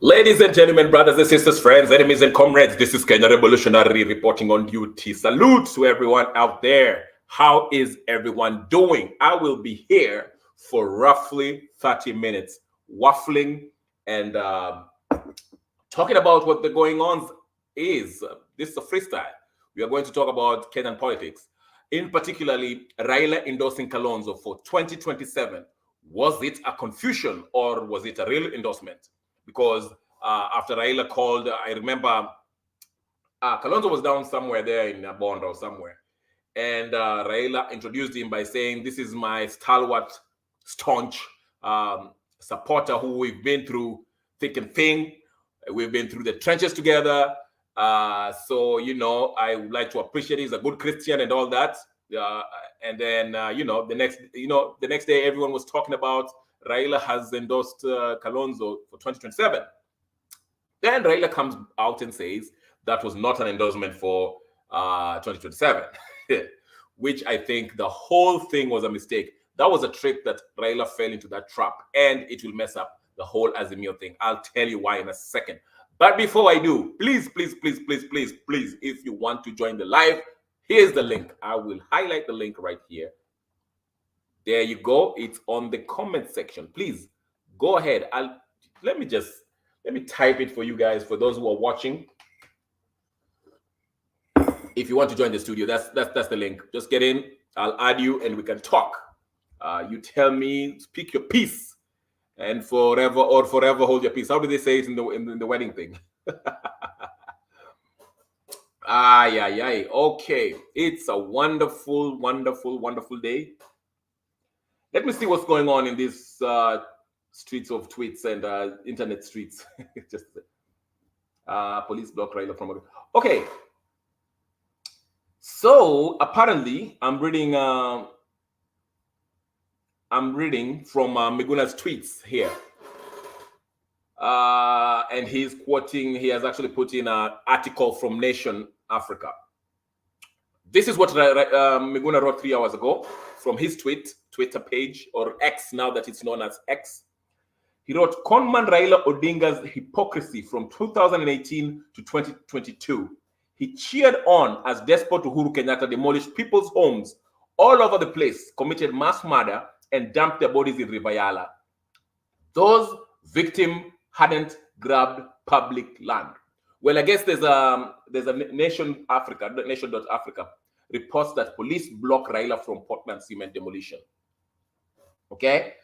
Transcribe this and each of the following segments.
Ladies and gentlemen, brothers and sisters, friends, enemies and comrades, this is Kenya Revolutionary reporting on duty. Salute to everyone out there. How is everyone doing? I will be here for roughly 30 minutes, waffling and talking about what the going on is. This is a freestyle. We are going to talk about Kenyan politics, in particularly Raila endorsing Kalonzo for 2027. Was it a confusion or was it a real endorsement? Because after Raila called, I remember Kalonzo was down somewhere there in Bond or somewhere, and Raila introduced him by saying, "This is my stalwart, staunch supporter who we've been through thick and thin. We've been through the trenches together. So I would like to appreciate he's a good Christian and all that." And then the next day, everyone was talking about Raila has endorsed Kalonzo for 2027. Then Raila comes out and says that was not an endorsement for 2027, which I think the whole thing was a mistake. That was a trick that Raila fell into that trap, and it will mess up the whole Azimio thing. I'll tell you why in a second. But before I do, please, if you want to join the live, here's the link. I will highlight the link right here. There you go. It's on the comment section. Please go ahead. Let me type it for you guys, for those who are watching. If you want to join the studio, that's the link. Just get in. I'll add you and we can talk. You tell me, speak your piece, and forever hold your peace. How do they say it in the wedding thing? Okay, it's a wonderful day. Let me see what's going on in these streets of tweets and internet streets. Just police block Raila from. Okay, so apparently I'm reading from Miguna's tweets here, and he's quoting. He has actually put in an article from Nation Africa. This is what Miguna wrote 3 hours ago from his Twitter page, or X now that it's known as X. He wrote, "Conman Raila Odinga's hypocrisy from 2018 to 2022. He cheered on as despot Uhuru Kenyatta demolished people's homes all over the place, committed mass murder, and dumped their bodies in River Yala. Those victims hadn't grabbed public land." Well, I guess there's a Nation.Africa reports that police block Raila from Portland cement demolition. Okay,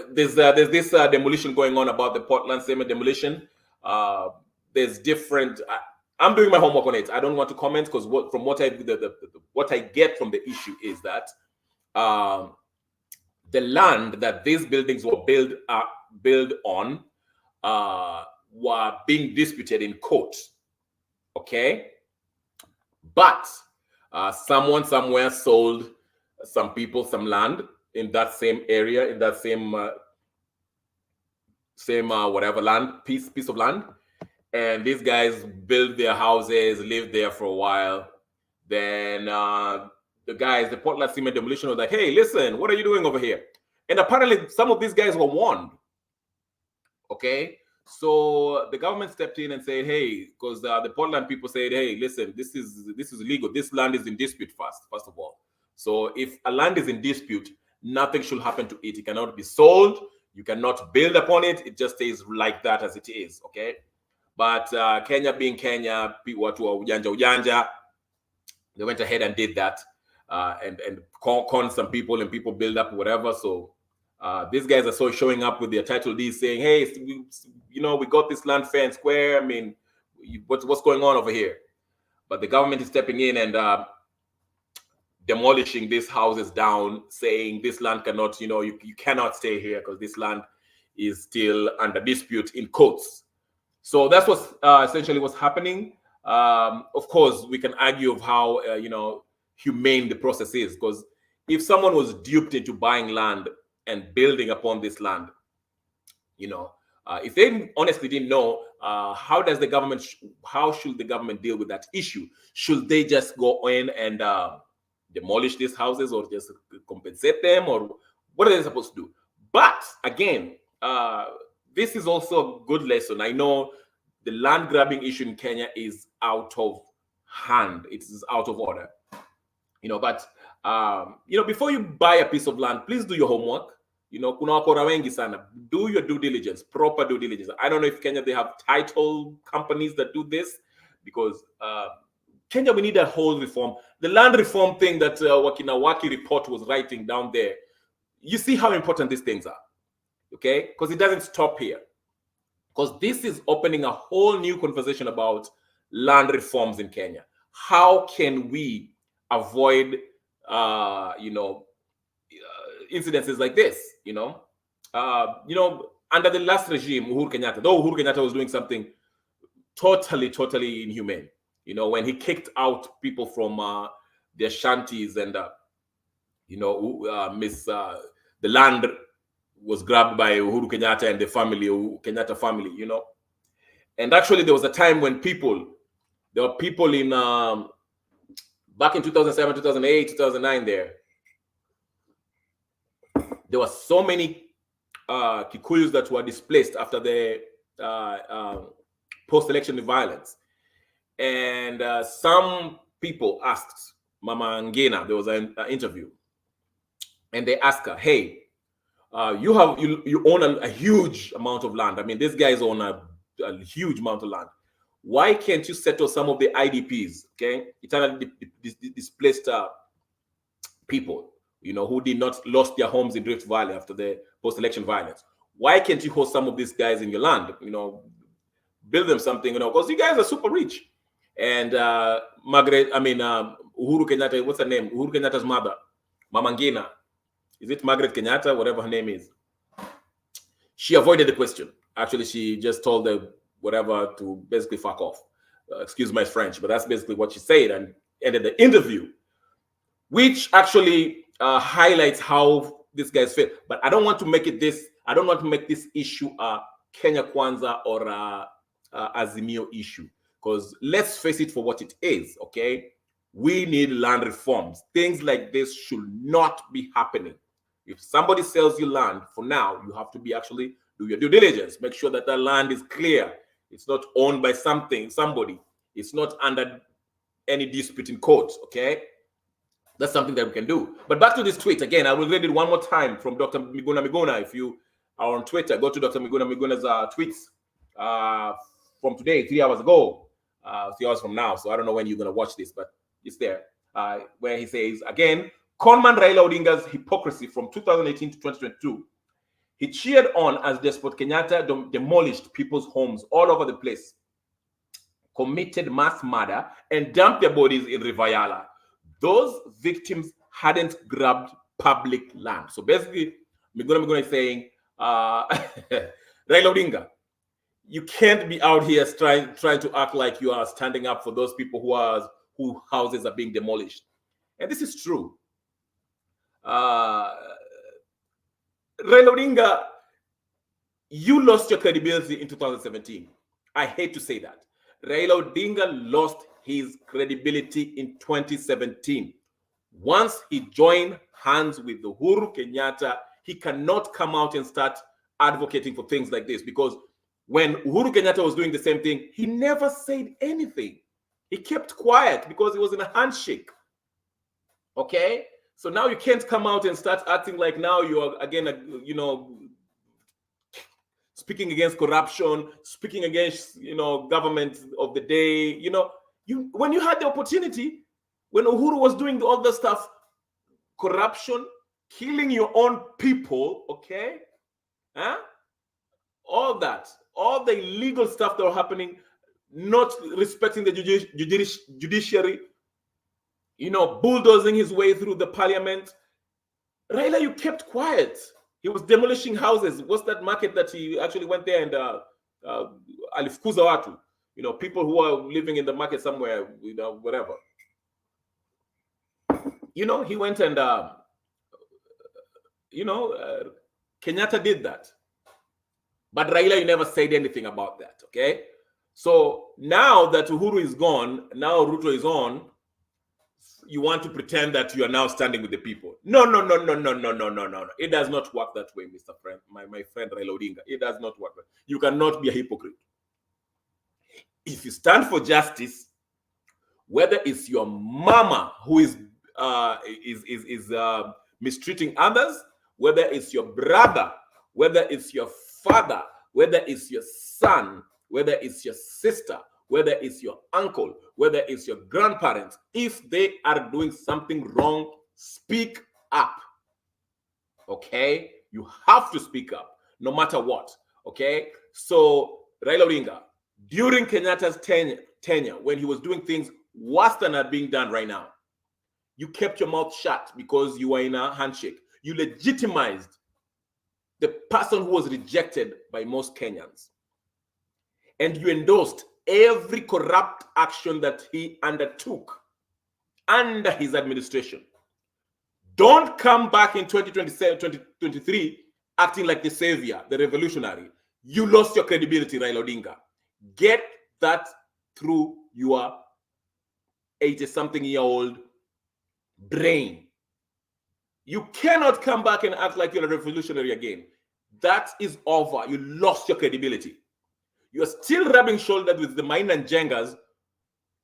there's this demolition going on about the Portland cement demolition. There's different. I'm doing my homework on it. I don't want to comment because what I get from the issue is that the land that these buildings were built on were being disputed in court. Okay, but someone somewhere sold some people some land in that same area, in that same whatever land, piece of land, and these guys built their houses, lived there for a while. Then the Portland cement demolition was like, "Hey, listen, what are you doing over here?" And apparently some of these guys were warned. Okay, so the government stepped in and said, "Hey," because the Portland people said, "Hey, listen, this is illegal. This land is in dispute first of all. So if a land is in dispute, nothing should happen to it. It cannot be sold. You cannot build upon it. It just stays like that as it is." Okay, but Kenya being Kenya, watu wa ujanja, they went ahead and did that, and conned some people, and people build up whatever. So these guys are showing up with their title deeds saying, "Hey, we got this land fair and square. I mean, what's going on over here?" But the government is stepping in and demolishing these houses down, saying this land cannot, you cannot stay here because this land is still under dispute in courts. So that's what's essentially what's happening. Of course, we can argue of how humane the process is, because if someone was duped into buying land and building upon this land, if they honestly didn't know, how should the government deal with that issue? Should they just go in and demolish these houses, or just compensate them, or what are they supposed to do? But again, this is also a good lesson. I know the land grabbing issue in Kenya is out of hand. It is out of order. But before you buy a piece of land, please do your homework. Kuna wakora wengi sana. Do your due diligence, proper due diligence. I don't know if Kenya, they have title companies that do this, because Kenya, we need a whole reform. The land reform thing that Wakinawaki report was writing down there, you see how important these things are, okay? Because it doesn't stop here. Because this is opening a whole new conversation about land reforms in Kenya. How can we avoid, incidences like this? Under the last regime, Uhuru Kenyatta, though Uhuru Kenyatta was doing something totally inhumane. When he kicked out people from their shanties and the land was grabbed by Uhuru Kenyatta and the family, Kenyatta family, And actually, there was a time when there were people in back in 2007, 2008, 2009 there were so many Kikuyus that were displaced after the post-election violence. And some people asked Mama Ngina, there was an interview, and they asked her, hey, you own a huge amount of land. I mean, these guys own a huge amount of land. Why can't you settle some of the IDPs, okay, eternally displaced people, who did not lost their homes in Rift Valley after the post-election violence? Why can't you host some of these guys in your land? Build them something, because you guys are super rich. And Uhuru Kenyatta, what's her name? Uhuru Kenyatta's mother, Mama Ngina. Is it Margaret Kenyatta? Whatever her name is. She avoided the question. Actually, she just told the whatever to basically fuck off. Excuse my French, but that's basically what she said, and ended the interview, which actually highlights how these guys feel. But I don't want to make this issue a Kenya Kwanza or a Azimio issue, because let's face it for what it is, okay? We need land reforms. Things like this should not be happening. If somebody sells you land, for now, you have to actually do your due diligence. Make sure that land is clear. It's not owned by somebody. It's not under any dispute in court, okay? That's something that we can do. But back to this tweet. Again, I will read it one more time from Dr. Miguna. If you are on Twitter, go to Dr. Miguna's tweets from today, 3 hours ago, 3 hours from now. So I don't know when you're going to watch this, but it's there, where he says, again, conman Raila Odinga's hypocrisy from 2018 to 2022. He cheered on as Despot Kenyatta demolished people's homes all over the place, committed mass murder, and dumped their bodies in Rivayala. Those victims hadn't grabbed public land. So basically, Miguna is saying, Raila Odinga, you can't be out here trying to act like you are standing up for those people whose houses are being demolished. And this is true. Raila Odinga, you lost your credibility in 2017. I hate to say that. Raila Odinga lost his credibility in 2017. Once he joined hands with the Uhuru Kenyatta, he cannot come out and start advocating for things like this, because when Uhuru Kenyatta was doing the same thing, he never said anything. He kept quiet because he was in a handshake. Okay? So now you can't come out and start acting like now you are, again, speaking against corruption, speaking against, government of the day. When you had the opportunity, when Uhuru was doing all the stuff, corruption, killing your own people, okay? Huh? All that, all the illegal stuff that were happening, not respecting the judiciary, bulldozing his way through the parliament. Raila, you kept quiet. He was demolishing houses. What's that market that he actually went there and alifukuza watu? People who are living in the market somewhere, whatever. He went and, Kenyatta did that. But Raila, you never said anything about that, okay? So now that Uhuru is gone, now Ruto is on, you want to pretend that you are now standing with the people. No. It does not work that way, Mr. Friend, my friend Raila Odinga. It does not work. You cannot be a hypocrite. If you stand for justice, whether it's your mama who is mistreating others, whether it's your brother, whether it's your father, whether it's your son, whether it's your sister, whether it's your uncle, whether it's your grandparents, if they are doing something wrong, speak up. Okay? You have to speak up, no matter what. Okay? So, Raila Odinga, during Kenyatta's tenure, when he was doing things worse than are being done right now, you kept your mouth shut because you were in a handshake. You legitimized the person who was rejected by most Kenyans. And you endorsed every corrupt action that he undertook under his administration. Don't come back in 2027, 2023 acting like the savior, the revolutionary. You lost your credibility, Raila Odinga. Get that through your 80-something-year-old brain. You cannot come back and act like you're a revolutionary again. That is over. You lost your credibility. You're still rubbing shoulders with the Maina and Jengas,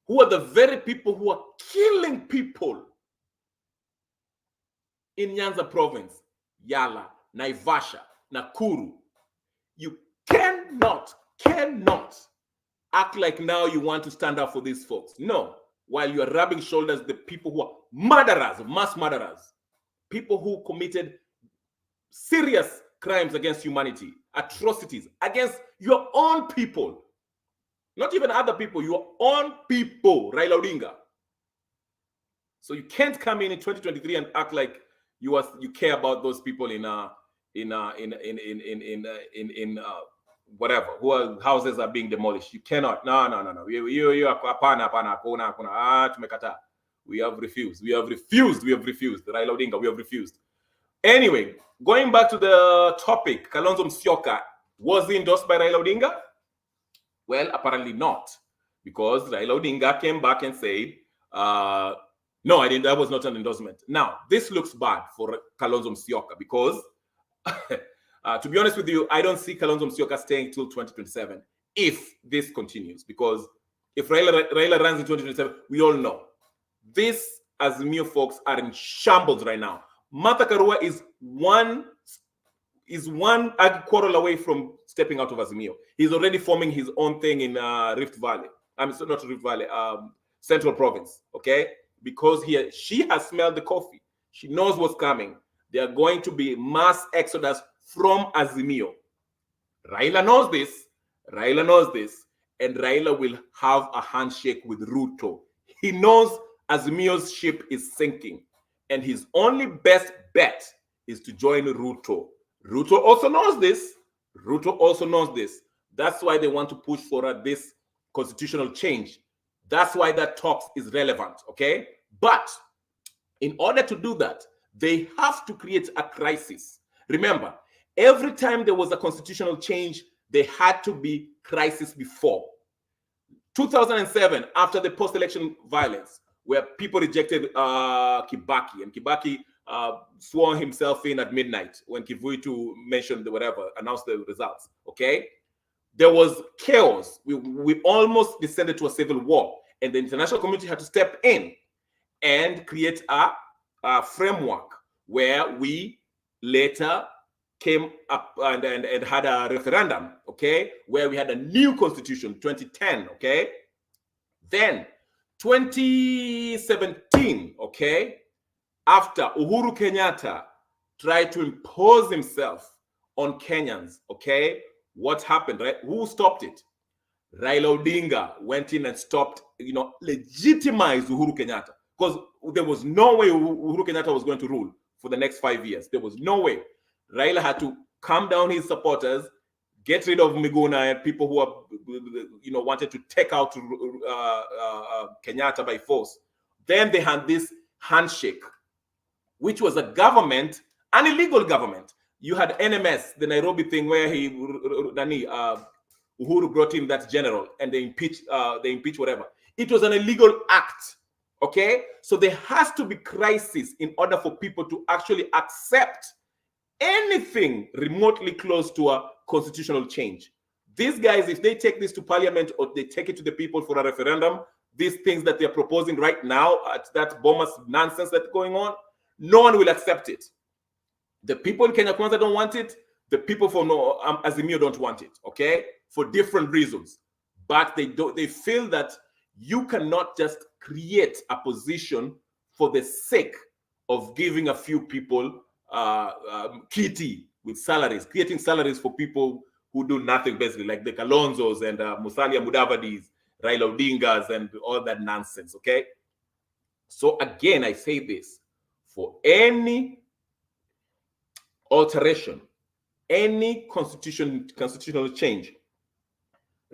who are the very people who are killing people in Nyanza province, Yala, Naivasha, Nakuru. You cannot act like now you want to stand up for these folks. No. While you are rubbing shoulders with the people who are murderers, mass murderers, people who committed serious crimes against humanity, atrocities against your own people, not even other people, your own people, Raila Odinga. So you can't come in 2023 and act like you care about those people in whatever, who houses are being demolished. You cannot. No. You are tumekata. We have refused. Raila Odinga, we have refused. Anyway, going back to the topic, Kalonzo Musyoka, was he endorsed by Raila Odinga? Well, apparently not, because Raila Odinga came back and said, no, I didn't. That was not an endorsement. Now, this looks bad for Kalonzo Musyoka because, to be honest with you, I don't see Kalonzo Musyoka staying till 2027 if this continues. Because if Raila runs in 2027, we all know this Azimio folks are in shambles right now. Martha Karua is one quarrel away from stepping out of Azimio. He's already forming his own thing in Rift Valley. Not Rift Valley, Central Province. Okay, because she has smelled the coffee. She knows what's coming. There are going to be mass exodus from Azimio. Raila knows this. And Raila will have a handshake with Ruto. He knows Azimio's ship is sinking, and his only best bet is to join Ruto. Ruto also knows this. That's why they want to push for this constitutional change. That's why that talks is relevant, okay? But in order to do that, they have to create a crisis. Remember, every time there was a constitutional change, there had to be crisis before. 2007, after the post-election violence, where people rejected Kibaki, and Kibaki swore himself in at midnight when Kivuitu announced the results, okay? There was chaos. We almost descended to a civil war, and the international community had to step in and create a framework where we later came up and had a referendum, okay, where we had a new constitution, 2010, okay? Then 2017, okay, after Uhuru Kenyatta tried to impose himself on Kenyans, okay, what happened, right? Who stopped it? Raila Odinga went in and stopped, legitimized Uhuru Kenyatta, because there was no way Uhuru Kenyatta was going to rule for the next 5 years. There was no way. Raila had to calm down his supporters, get rid of Miguna and people who are, wanted to take out Kenyatta by force. Then they had this handshake, which was a government, an illegal government. You had NMS, the Nairobi thing, where Uhuru brought in that general and they impeached whatever. It was an illegal act. Okay? So there has to be crisis in order for people to actually accept anything remotely close to a constitutional change. These guys, if they take this to parliament or they take it to the people for a referendum, these things that they're proposing right now, that bombers nonsense that's going on, no one will accept it. The people in Kenya Kwanza don't want it. The people from Azimio don't want it, okay? For different reasons. But they feel that you cannot just create a position for the sake of giving a few people kitty with salaries, creating salaries for people who do nothing, basically, like the Kalonzos and Musalia Mudavadis, Raila Odingas, and all that nonsense, okay? So again, I say this, for any alteration, any constitutional change,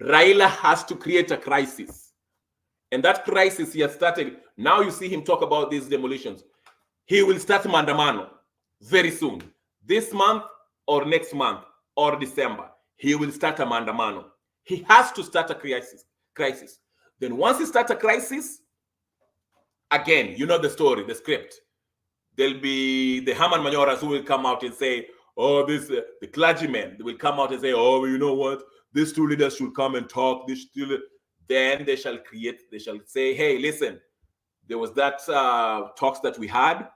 Raila has to create a crisis. And that crisis he has started. Now you see him talk about these demolitions. He will start Mandamano very soon. This month or next month or December, he will start a Mandamano. He has to start a crisis. Then once he starts a crisis, again, you know the story, the script. There'll be the Haman Manyoras who will come out and say, oh, the clergymen, they will come out and say, oh, you know what? These two leaders should come and talk. Then they shall say, hey, listen, there was that talks that we had,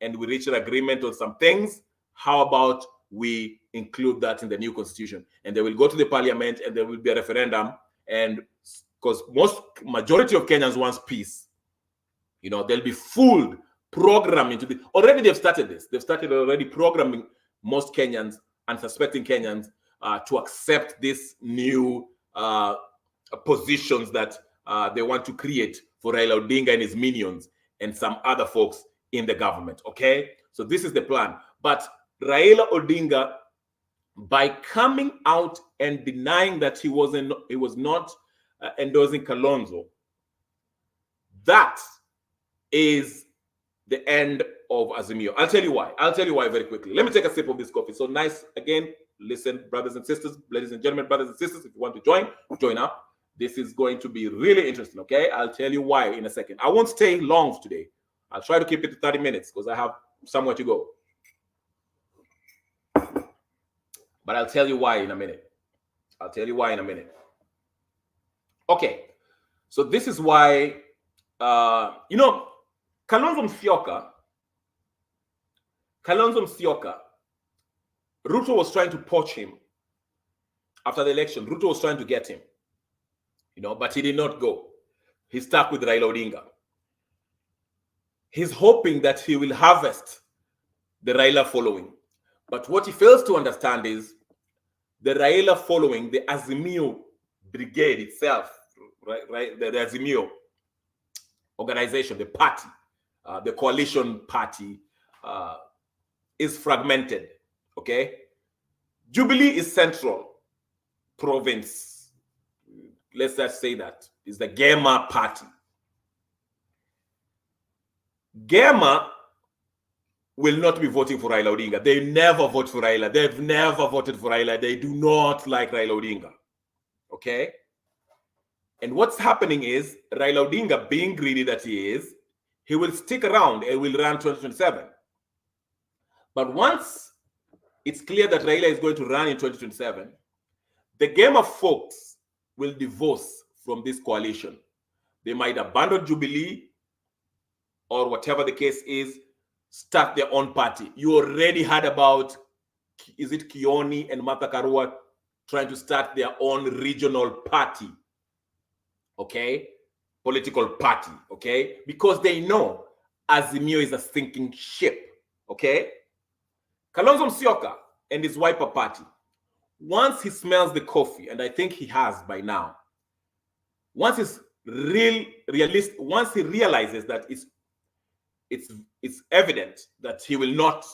and we reached an agreement on some things. How about we include that in the new constitution? And they will go to the parliament, and there will be a referendum. And because majority of Kenyans wants peace, you know, they'll be fooled, programmed into the. Already they've started this. They've started already programming most Kenyans, unsuspecting Kenyans, to accept this new positions that they want to create for Raila Odinga and his minions and some other folks in the government, okay? So this is the plan. But Raila Odinga, by coming out and denying that he was not endorsing Kalonzo, that is the end of Azimio. I'll tell you why. I'll tell you why very quickly. Let me take a sip of this coffee. So nice. Again, listen, brothers and sisters, ladies and gentlemen, brothers and sisters, if you want to join up. This is going to be really interesting, okay? I'll tell you why in a second. I won't stay long today. I'll try to keep it to 30 minutes because I have somewhere to go. But I'll tell you why in a minute. Okay. So this is why, you know, Kalonzo Musyoka, Ruto was trying to poach him after the election. Ruto was trying to get him, you know, but he did not go. He stuck with Raila Odinga. He's hoping that he will harvest the Raila following. But what he fails to understand is the Raila following, the Azimio brigade itself, right? The Azimio organization, the party, the coalition party, is fragmented, okay? Jubilee is central province. Let's just say that is the Gema party. Gema will not be voting for Raila Odinga. They never vote for Raila. They've never voted for Raila. They do not like Raila Odinga, okay? And what's happening is Raila Odinga, being greedy that he is, he will stick around and will run 2027. But once it's clear that Raila is going to run in 2027, the Gema folks will divorce from this coalition. They might abandon Jubilee or whatever the case is, start their own party. You already heard about, is it Kioni and Martha Karua trying to start their own regional party, okay? Political party, okay? Because they know Azimio is a sinking ship, okay? Kalonzo Musyoka and his Wiper party, once he smells the coffee, and I think he has by now, once he realizes that it's evident that he will not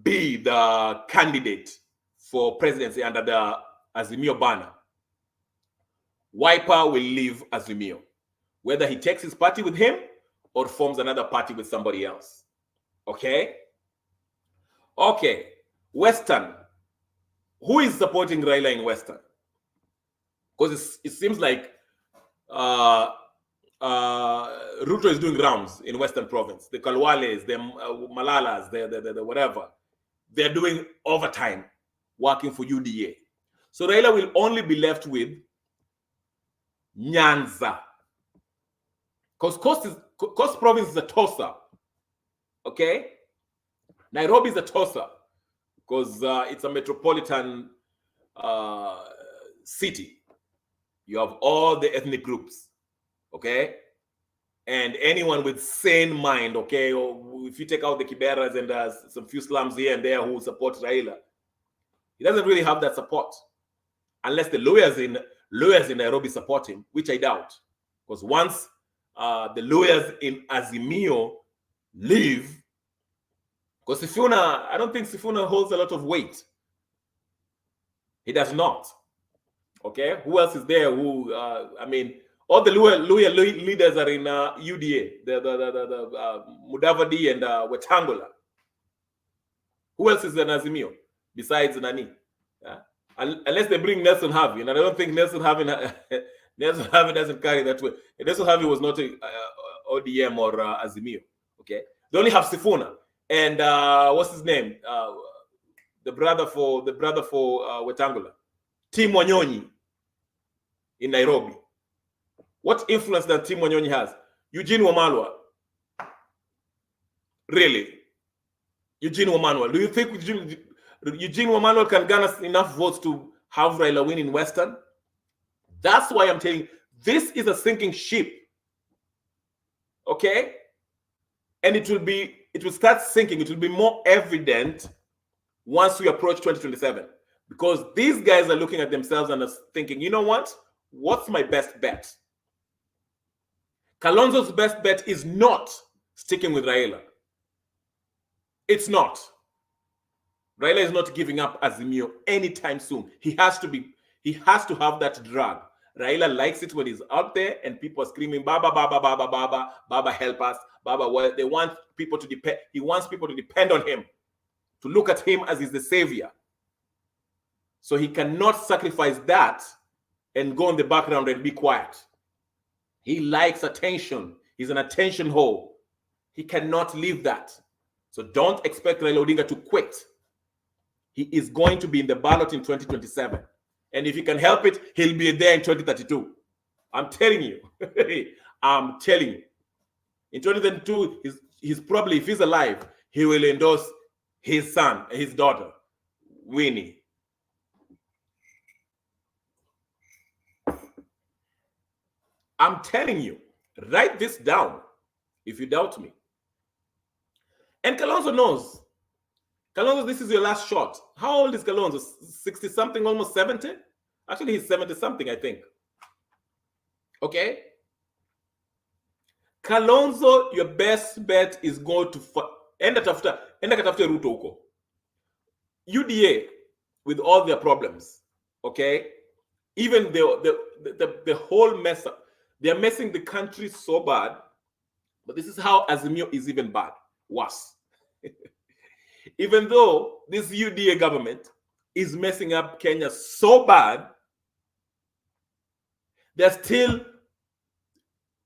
be the candidate for presidency under the Azimio banner, Wiper will leave Azimio, whether he takes his party with him or forms another party with somebody else. Okay? Okay. Western. Who is supporting Raila in Western? Because it seems like Ruto is doing rounds in Western Province. The Kalwales, the Malalas, the whatever. They're doing overtime working for UDA. So Raila will only be left with Nyanza. Because Coast Province is a toss-up. Okay? Nairobi is a toss-up because it's a metropolitan city. You have all the ethnic groups. Okay? And anyone with sane mind, okay, or if you take out the Kiberas and some few slums here and there who support Raila, he doesn't really have that support. Unless the lawyers in Nairobi support him, which I doubt. Because once the lawyers in Azimio leave, because Sifuna, I don't think Sifuna holds a lot of weight. He does not. Okay? Who else is there who, I mean, all the lawyer leaders are in UDA, the Mudavadi and Wetangula. Who else is in Azimio besides Nani? Unless they bring Nelson Harvey, and I don't think Nelson Harvey doesn't carry that way. Nelson Harvey was not a ODM or Azimio. Okay, they only have Sifuna and what's his name? The brother for Wetangula, Tim Wanyonyi in Nairobi. What influence that Tim Wanyonyi has? Eugene Wamalwa. Really? Eugene Wamalwa. Do you think Eugene Wamalwa can garner enough votes to have Raila win in Western? That's why I'm telling you, this is a sinking ship. Okay? And it will start sinking. It will be more evident once we approach 2027. Because these guys are looking at themselves and are thinking, you know what? What's my best bet? Kalonzo's best bet is not sticking with Raila. It's not. Raila is not giving up Azimio anytime soon. He has to have that drag. Raila likes it when he's out there and people are screaming, Baba, Baba, Baba, Baba, Baba, help us, Baba. Well, they want people to depend. He wants people to depend on him, to look at him as he's the savior. So he cannot sacrifice that and go in the background and be quiet. He likes attention. He's an attention whore. He cannot leave that. So don't expect Raila Odinga to quit. He is going to be in the ballot in 2027. And if he can help it, he'll be there in 2032. I'm telling you. I'm telling you. In 2032, he's probably, if he's alive, he will endorse his son, his daughter, Winnie. I'm telling you, write this down if you doubt me. And Kalonzo knows. Kalonzo, this is your last shot. How old is Kalonzo? 60-something, almost 70? Actually, he's 70-something, I think. Okay? Kalonzo, your best bet is going to end after Ruto huko. UDA, with all their problems, okay? Even the whole mess up. They're messing the country so bad, but this is how Azimio is even bad, worse. Even though this UDA government is messing up Kenya so bad, they're still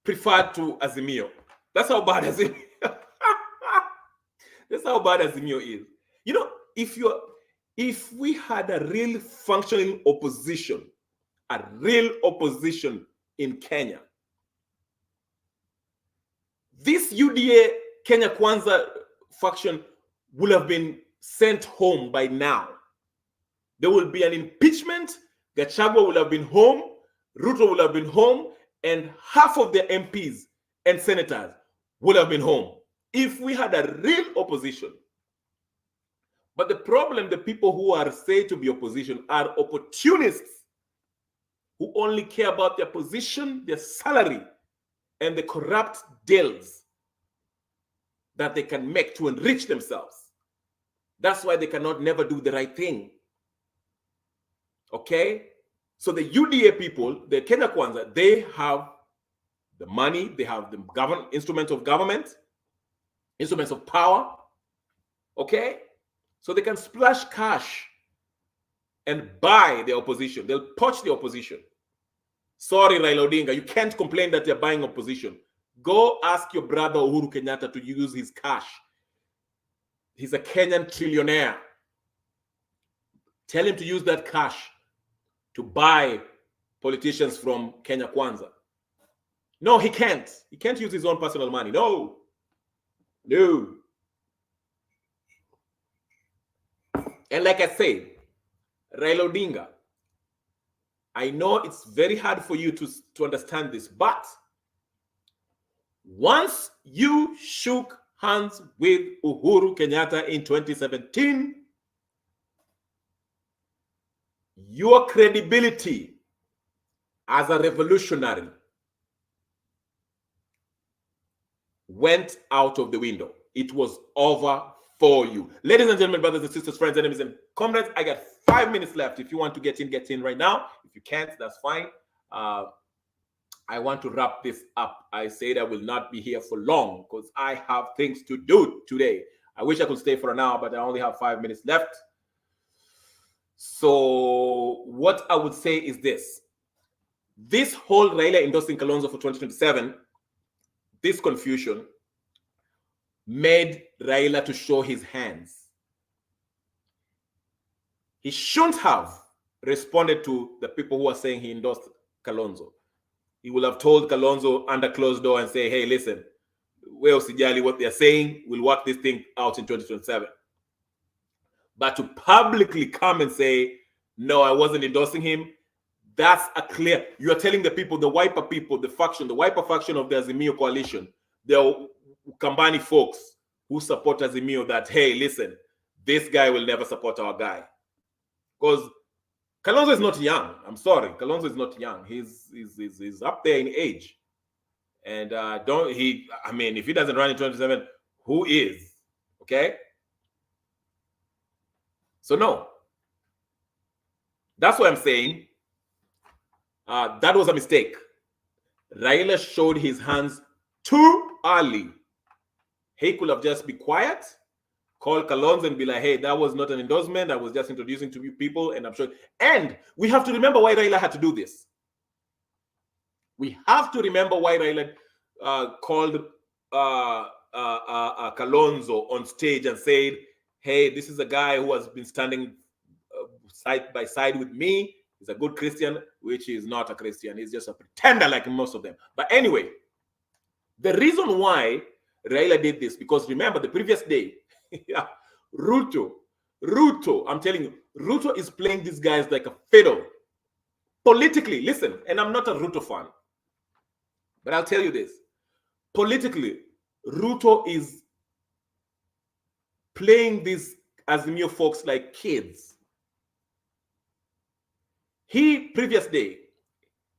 preferred to Azimio. That's how bad Azimio. That's how bad Azimio is. You know, if we had a real functioning opposition, in Kenya, this UDA Kenya Kwanza faction will have been sent home by now. There will be an impeachment. Gachagua will have been home. Ruto will have been home. And half of the MPs and senators will have been home if we had a real opposition. But the problem, the people who are said to be opposition are opportunists who only care about their position, their salary, and the corrupt deals that they can make to enrich themselves. That's why they cannot never do the right thing. Okay? So the UDA people, the Kenya Kwanza, they have the money, they have the instruments of government, instruments of power. Okay? So they can splash cash and buy the opposition. They'll poach the opposition. Sorry, Raila Odinga, you can't complain that you're buying opposition. Go ask your brother Uhuru Kenyatta to use his cash. He's a Kenyan trillionaire. Tell him to use that cash to buy politicians from Kenya Kwanza. No, he can't. He can't use his own personal money. No. No. And like I said, Raila Odinga, I know it's very hard for you to understand this, but once you shook hands with Uhuru Kenyatta in 2017, your credibility as a revolutionary went out of the window. It was over for you. Ladies and gentlemen, brothers and sisters, friends, enemies, and comrades, I got 5 minutes left. If you want to get in right now. If you can't, that's fine. I want to wrap this up. I said I will not be here for long because I have things to do today. I wish I could stay for an hour, but I only have 5 minutes left. So what I would say is this. This whole Raila endorsing Kalonzo for 2027, this confusion made Raila to show his hands. He shouldn't have responded to the people who are saying he endorsed Kalonzo. He will have told Kalonzo under closed door and say, hey, listen, well, Sijali, what they're saying, we'll work this thing out in 2027. But to publicly come and say, no, I wasn't endorsing him, that's a clear, you're telling the people, the Wiper people, the Wiper faction of the Azimio coalition, the Kambani folks who support Azimio that, hey, listen, this guy will never support our guy. Because Kalonzo is not young. I'm sorry. Kalonzo is not young. He's up there in age. And I mean, if he doesn't run in 2027, who is? Okay? So no. That's what I'm saying. That was a mistake. Raila showed his hands too early. He could have just been quiet, call Kalonzo and be like, hey, that was not an endorsement. I was just introducing to you people, and I'm sure. And we have to remember why Raila had to do this. We have to remember why Raila called Kalonzo on stage and said, hey, this is a guy who has been standing side by side with me. He's a good Christian, which is not a Christian. He's just a pretender like most of them. But anyway, the reason why Raila did this, because remember the previous day, yeah, Ruto, I'm telling you, Ruto is playing these guys like a fiddle. Politically, listen, and I'm not a Ruto fan, but I'll tell you this. Politically, Ruto is playing these Azimio folks like kids. Previous day,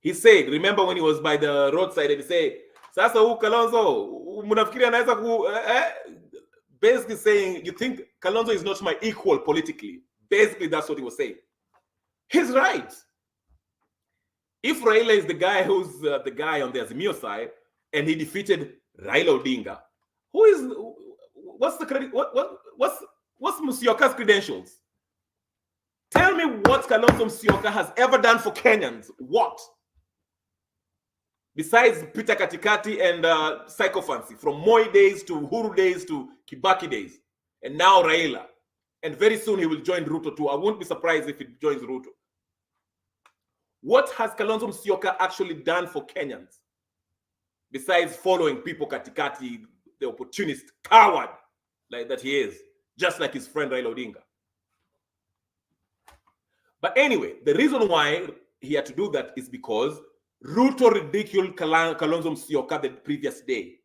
he said, remember when he was by the roadside and he said, Sasa Kalonzo, munafikiri anaweza basically saying, you think Kalonzo is not my equal politically. Basically, that's what he was saying. He's right. If Raila is the guy who's the guy on the Azimio side, and he defeated Raila Odinga, what's the credit? What's Musyoka's credentials? Tell me what Kalonzo Musyoka has ever done for Kenyans. What? Besides Peter Katikati and Psychophancy, from Moi days to Uhuru days to Kibaki days, and now Raila. And very soon he will join Ruto too. I won't be surprised if he joins Ruto. What has Kalonzo Musyoka actually done for Kenyans? Besides following people Katikati, the opportunist coward like that he is, just like his friend Raila Odinga. But anyway, the reason why he had to do that is because Ruto ridiculed Kalonzo Musyoka the previous day.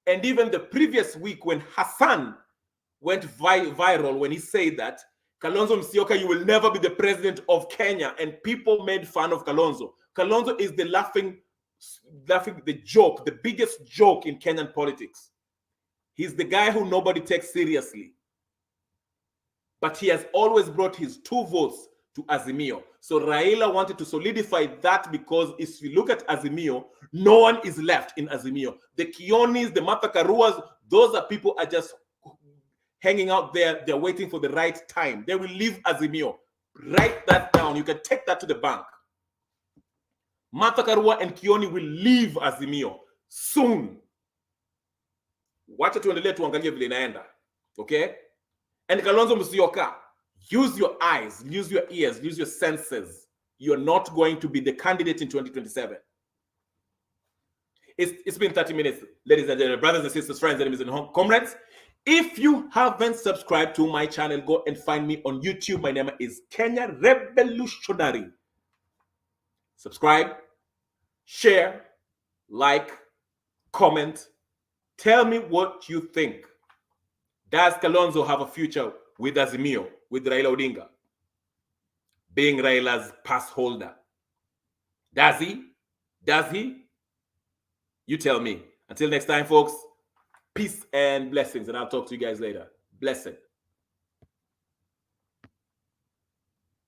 And even the previous week when Hassan went viral when he said that, Kalonzo Musyoka, you will never be the president of Kenya. And people made fun of Kalonzo. Kalonzo is the the joke, the biggest joke in Kenyan politics. He's the guy who nobody takes seriously. But he has always brought his 2 votes to Azimio. So Raila wanted to solidify that because if you look at Azimio, no one is left in Azimio. The Kionis, the Martha Karuas, those are people are just hanging out there. They're waiting for the right time. They will leave Azimio. Write that down. You can take that to the bank. Martha Karua and Kioni will leave Azimio soon. Wacha tuendelee tuangalie vile inaenda. Okay? And Kalonzo Musyoka, use your eyes, use your ears, use your senses. You're not going to be the candidate in 2027. It's been 30 minutes, ladies and gentlemen, brothers and sisters, friends, enemies, and comrades. If you haven't subscribed to my channel, go and find me on YouTube. My name is Kenya Revolutionary. Subscribe, share, like, comment. Tell me what you think. Does Kalonzo have a future with Azimio, with Raila Odinga, being Raila's pass holder? Does he? Does he? You tell me. Until next time, folks, peace and blessings, and I'll talk to you guys later. Blessed.